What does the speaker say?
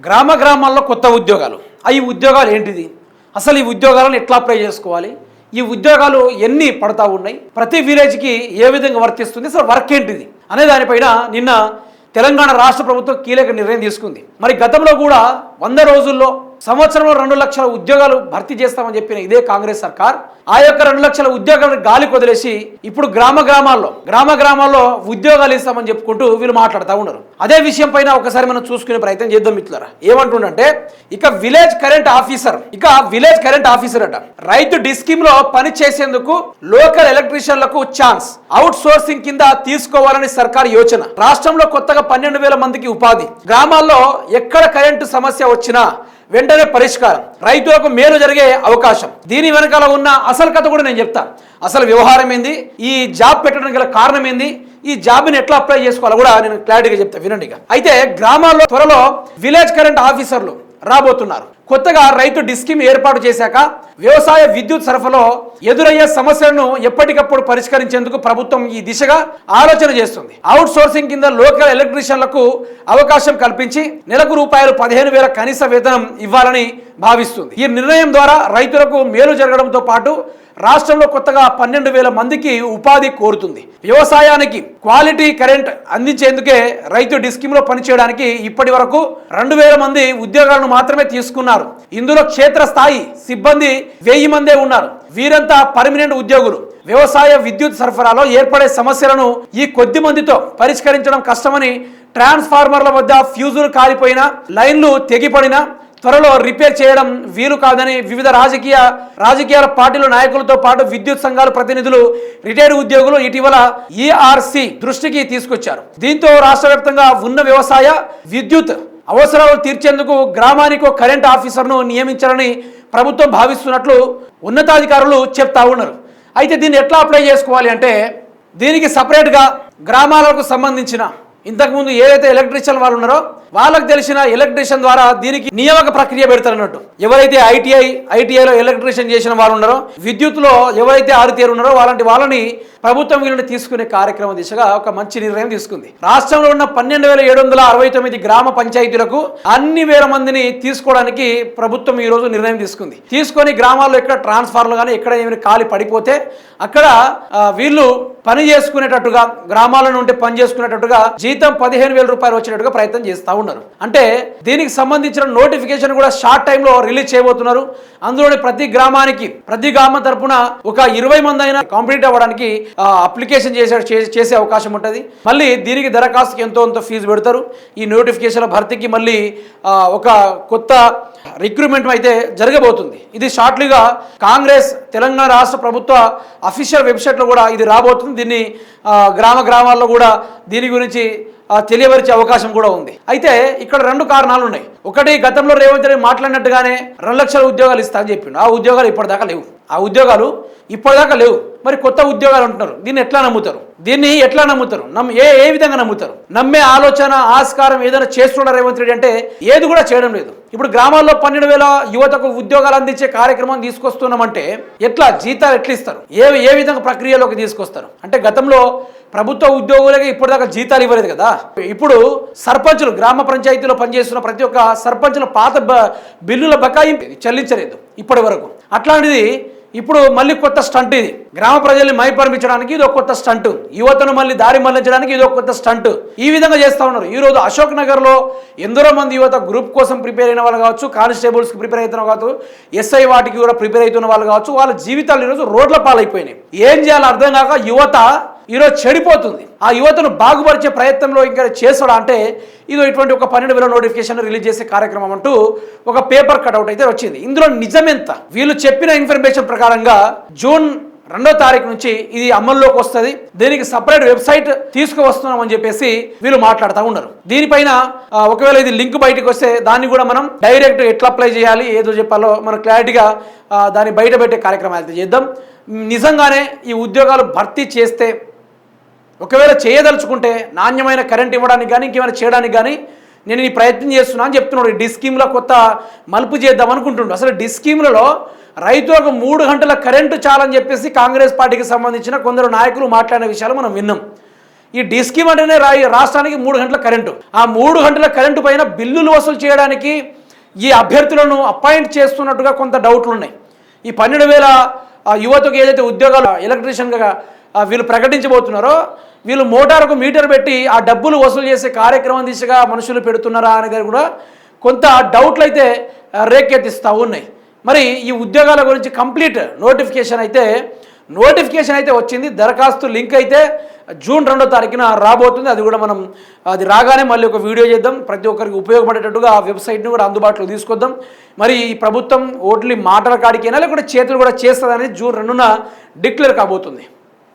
గ్రామాల్లో కొత్త ఉద్యోగాలు. ఈ ఉద్యోగాలు ఏంటిది? అసలు ఈ ఉద్యోగాలను ఎట్లా అప్లై చేసుకోవాలి? ఈ ఉద్యోగాలు ఎన్ని పడతా ఉన్నాయి? ప్రతి విలేజ్కి ఏ విధంగా వర్తిస్తుంది? అసలు వర్క్ ఏంటిది అనే దానిపైన నిన్న తెలంగాణ రాష్ట్ర ప్రభుత్వం కీలక నిర్ణయం తీసుకుంది. మరి గతంలో కూడా 100 రోజుల్లో సంవత్సరంలో 2 లక్షల ఉద్యోగాలు భర్తీ చేస్తామని చెప్పిన ఇదే కాంగ్రెస్ సర్కార్ ఆ యొక్క 2 లక్షల ఉద్యోగాలను గాలికి వదిలేసి ఇప్పుడు గ్రామాల్లో ఉద్యోగాలు ఇస్తామని చెప్పుకుంటూ వీళ్ళు మాట్లాడుతూ ఉన్నారు. అదే విషయం పైన ఒకసారి మనం చూసుకునే ప్రయత్నం చేద్దాం మిత్రులారా. ఏమంటుండంటే విలేజ్ కరెంట్ ఆఫీసర్ అట రైతు డిస్కీమ్ లో పని చేసేందుకు లోకల్ ఎలక్ట్రీషియన్లకు ఛాన్స్ అవుట్ సోర్సింగ్ కింద తీసుకోవాలని సర్కార్ యోచన. రాష్ట్రంలో కొత్తగా 12,000 మందికి ఉపాధి. గ్రామాల్లో ఎక్కడ కరెంటు సమస్య వచ్చినా వెంటనే పరిష్కారం, రైతులకు మేలు జరిగే అవకాశం. దీని వెనకాల ఉన్న అసలు కథ కూడా నేను చెప్తా. అసలు వ్యవహారం ఏంది, ఈ జాబ్ పెట్టడానికి గల కారణం ఏంది, ఈ జాబ్ని ఎట్లా అప్లై చేసుకోవాలో కూడా నేను క్లారిటీగా చెప్తా వినండి. అయితే గ్రామాల్లో త్వరలో విలేజ్ కరెంట్ ఆఫీసర్లు రాబోతున్నారు. కొత్తగా రైతు డిస్కీమ్ ఏర్పాటు చేశాక వ్యవసాయ విద్యుత్ సరఫరాలో ఎదురయ్యే సమస్యలను ఎప్పటికప్పుడు పరిష్కరించేందుకు ప్రభుత్వం ఈ దిశగా ఆలోచన చేస్తుంది. అవుట్ సోర్సింగ్ కింద లోకల్ ఎలక్ట్రీషియన్లకు అవకాశం కల్పించి నెలకు ₹15,000 కనీస వేతనం ఇవ్వాలని భావిస్తుంది. ఈ నిర్ణయం ద్వారా రైతులకు మేలు జరగడంతో పాటు రాష్ట్రంలో కొత్తగా 12,000 మందికి ఉపాధి కోరుతుంది. వ్యవసాయానికి క్వాలిటీ కరెంట్ అందించేందుకే రైతు డిస్కీమ్ లో పనిచేయడానికి ఇప్పటి వరకు 2,000 మంది ఉద్యోగాలను మాత్రమే తీసుకున్నారు. ఇందులో క్షేత్రస్థాయి సిబ్బంది 1000 మందే ఉన్నారు. వీరంతా పర్మనెంట్ ఉద్యోగులు. వ్యవసాయ విద్యుత్ సరఫరాలో ఏర్పడే సమస్యలను ఈ కొద్ది మందితో పరిష్కరించడం కష్టమని, ట్రాన్స్ఫార్మర్ల వద్ద ఫ్యూజులు కాలిపోయినా, లైన్లు తెగిపడినా త్వరలో రిపేర్ చేయడం వీలు కాదని వివిధ రాజకీయాల పార్టీల నాయకులతో పాటు విద్యుత్ సంఘాల ప్రతినిధులు, రిటైర్డ్ ఉద్యోగులు ఇటీవల ఈఆర్సీ దృష్టికి తీసుకొచ్చారు. దీంతో రాష్ట్ర వ్యాప్తంగా ఉన్న వ్యవసాయ విద్యుత్ అవసరాలు తీర్చేందుకు గ్రామానికి కరెంట్ ఆఫీసర్ను నియమించాలని ప్రభుత్వం భావిస్తున్నట్లు ఉన్నతాధికారులు చెప్తా ఉన్నారు. అయితే దీన్ని ఎట్లా అప్లై చేసుకోవాలి అంటే, దీనికి సపరేట్గా గ్రామాలకు సంబంధించిన ఇంతకుముందు ఏదైతే ఎలక్ట్రీషియన్ వాళ్ళు ఉన్నారో వాళ్ళకి తెలిసిన ఎలక్ట్రీషియన్ ద్వారా దీనికి నియామక ప్రక్రియ పెడతారన్నట్టు. ఎవరైతే ఐటీఐలో ఎలక్ట్రీషియన్ చేసిన వాళ్ళు ఉన్నారో, విద్యుత్లో ఎవరైతే ఆరితేరు ఉన్నారో వాళ్ళని ప్రభుత్వం వీళ్ళని తీసుకునే కార్యక్రమం దిశగా ఒక మంచి నిర్ణయం తీసుకుంది. రాష్ట్రంలో ఉన్న 12,769 గ్రామ పంచాయతీలకు అన్ని వేల మందిని తీసుకోవడానికి ప్రభుత్వం ఈ రోజు నిర్ణయం తీసుకొని గ్రామాల్లో ఎక్కడ ట్రాన్స్ఫార్మర్లు కానీ ఎక్కడ ఏమైనా ఖాళీ పడిపోతే అక్కడ వీళ్ళు పని చేసుకునేటట్టుగా, గ్రామాలను ఉంటే పని చేసుకునేటట్టుగా జీతం ₹15,000 వచ్చేటట్టుగా ప్రయత్నం చేస్తా ఉన్నారు. అంటే దీనికి సంబంధించిన నోటిఫికేషన్ కూడా షార్ట్ టైంలో రిలీజ్ చేయబోతున్నారు. అందులోని ప్రతి గ్రామం తరపున ఒక 20 మంది అయినా కంప్లీట్ అవ్వడానికి అప్లికేషన్ చేసే అవకాశం ఉంటుంది. మళ్ళీ దీనికి దరఖాస్తుకి ఎంతో ఫీజు పెడతారు. ఈ నోటిఫికేషన్ల భర్తీకి మళ్ళీ ఒక కొత్త రిక్రూట్మెంట్ అయితే జరగబోతుంది. ఇది షార్ట్లీగా కాంగ్రెస్ తెలంగాణ రాష్ట్ర ప్రభుత్వ అఫీషియల్ వెబ్సైట్లో కూడా ఇది రాబోతుంది. దీన్ని గ్రామాల్లో కూడా దీని గురించి తెలియవరిచే అవకాశం కూడా ఉంది. అయితే ఇక్కడ 2 కారణాలు ఉన్నాయి. ఒకటి, గతంలో రేవంత్ రెడ్డి మాట్లాడినట్టుగానే 2 లక్షల ఉద్యోగాలు ఇస్తా అని చెప్పిండు. ఆ ఉద్యోగాలు ఇప్పటిదాకా లేవు. మరి కొత్త ఉద్యోగాలు అంటున్నారు. దీన్ని ఎట్లా నమ్ముతారు? ఏ విధంగా నమ్ముతారు? నమ్మే ఆలోచన, ఆస్కారం ఏదైనా చేస్తున్నాడు రేవంత్ రెడ్డి అంటే ఏది కూడా చేయడం లేదు. ఇప్పుడు గ్రామాల్లో 12,000 యువతకు ఉద్యోగాలు అందించే కార్యక్రమం తీసుకొస్తున్నామంటే ఎట్లా జీతాలు ఎట్లా ఇస్తారు? ఏ విధంగా ప్రక్రియలోకి తీసుకొస్తారు? అంటే గతంలో ప్రభుత్వ ఉద్యోగులకి ఇప్పటిదాకా జీతాలు ఇవ్వలేదు కదా. ఇప్పుడు సర్పంచులు, గ్రామ పంచాయతీలో పనిచేస్తున్న ప్రతి ఒక్క సర్పంచుల పాత బిల్లుల బకాయి చెల్లించలేదు ఇప్పటి వరకు. అట్లాంటిది ఇప్పుడు మళ్ళీ కొత్త స్టంట్. ఇది గ్రామ ప్రజల్ని మైపరిపించడానికి ఇది ఒక కొత్త స్టంట్, యువతను మళ్ళీ దారి మళ్లించడానికి ఇది ఒక కొత్త స్టంట్. ఈ విధంగా చేస్తూ ఉన్నారు. ఈ రోజు అశోక్ నగర్లో ఎందరో మంది యువత గ్రూప్ కోసం ప్రిపేర్ అయిన వాళ్ళు కావచ్చు, కానిస్టేబుల్స్కి ప్రిపేర్ అవుతున్న కావచ్చు, ఎస్ఐ వాటికి కూడా ప్రిపేర్ అవుతున్న వాళ్ళు కావచ్చు, వాళ్ళ జీవితాలు ఈరోజు రోడ్ల పాలైపోయినాయి. ఏం చేయాలో అర్థం కాక యువత ఈరోజు చెడిపోతుంది. ఆ యువతను బాగుపరిచే ప్రయత్నంలో ఇంకా చేస్తాడా అంటే ఇది ఇటువంటి ఒక 12,000 నోటిఫికేషన్ రిలీజ్ చేసే కార్యక్రమం అంటూ ఒక పేపర్ కట్అవుట్ అయితే వచ్చింది. ఇందులో నిజమెంత? వీళ్ళు చెప్పిన ఇన్ఫర్మేషన్ ప్రకారంగా జూన్ 2వ తారీఖు నుంచి ఇది అమల్లోకి వస్తుంది. దీనికి సపరేట్ వెబ్సైట్ తీసుకువస్తున్నామని చెప్పేసి వీళ్ళు మాట్లాడుతూ ఉన్నారు. దీనిపైన ఒకవేళ ఇది లింక్ బయటకు వస్తే దాన్ని కూడా మనం డైరెక్ట్ ఎట్లా అప్లై చేయాలి, ఏదో చెప్పాలో మనం క్లారిటీగా దాన్ని బయట పెట్టే కార్యక్రమాలు అయితే చేద్దాం. నిజంగానే ఈ ఉద్యోగాలు భర్తీ చేస్తే, ఒకవేళ చేయదలుచుకుంటే నాణ్యమైన కరెంట్ ఇవ్వడానికి కానీ ఇంకేమైనా చేయడానికి కానీ నేను ఈ ప్రయత్నం చేస్తున్నా అని చెప్తున్నాడు. ఈ డిస్కీమ్లో కొత్త మలుపు చేద్దాం అనుకుంటుండు. అసలు డిస్కీమ్లలో రైతులకు 3 గంటల కరెంటు చాలని చెప్పేసి కాంగ్రెస్ పార్టీకి సంబంధించిన కొందరు నాయకులు మాట్లాడిన విషయాలు మనం విన్నాం. ఈ డిస్కీమ్ అంటేనే రాష్ట్రానికి 3 గంటల కరెంటు. ఆ 3 గంటల కరెంటు పైన బిల్లులు వసూలు చేయడానికి ఈ అభ్యర్థులను అపాయింట్ చేస్తున్నట్టుగా కొంత డౌట్లు ఉన్నాయి. ఈ 12,000 యువతకు ఏదైతే ఉద్యోగాలు ఎలక్ట్రీషియన్గా వీళ్ళు ప్రకటించబోతున్నారో, వీళ్ళు మోటార్కు మీటర్ పెట్టి ఆ డబ్బులు వసూలు చేసే కార్యక్రమం దిశగా మనుషులు పెడుతున్నారా అనేది కూడా కొంత డౌట్లు అయితే రేకెత్తిస్తూ ఉన్నాయి. మరి ఈ ఉద్యోగాల గురించి కంప్లీట్ నోటిఫికేషన్ అయితే వచ్చింది. దరఖాస్తు లింక్ అయితే జూన్ 2వ తారీఖున రాబోతుంది. అది కూడా మనం అది రాగానే మళ్ళీ ఒక వీడియో చేద్దాం. ప్రతి ఒక్కరికి ఉపయోగపడేటట్టుగా ఆ వెబ్సైట్ని కూడా అందుబాటులో తీసుకొద్దాం. మరి ఈ ప్రభుత్వం ఓట్లీ మాటల కాడికైనా లేకుంటే చేతులు కూడా చేస్తుందని జూన్ 2న డిక్లేర్ కాబోతుంది.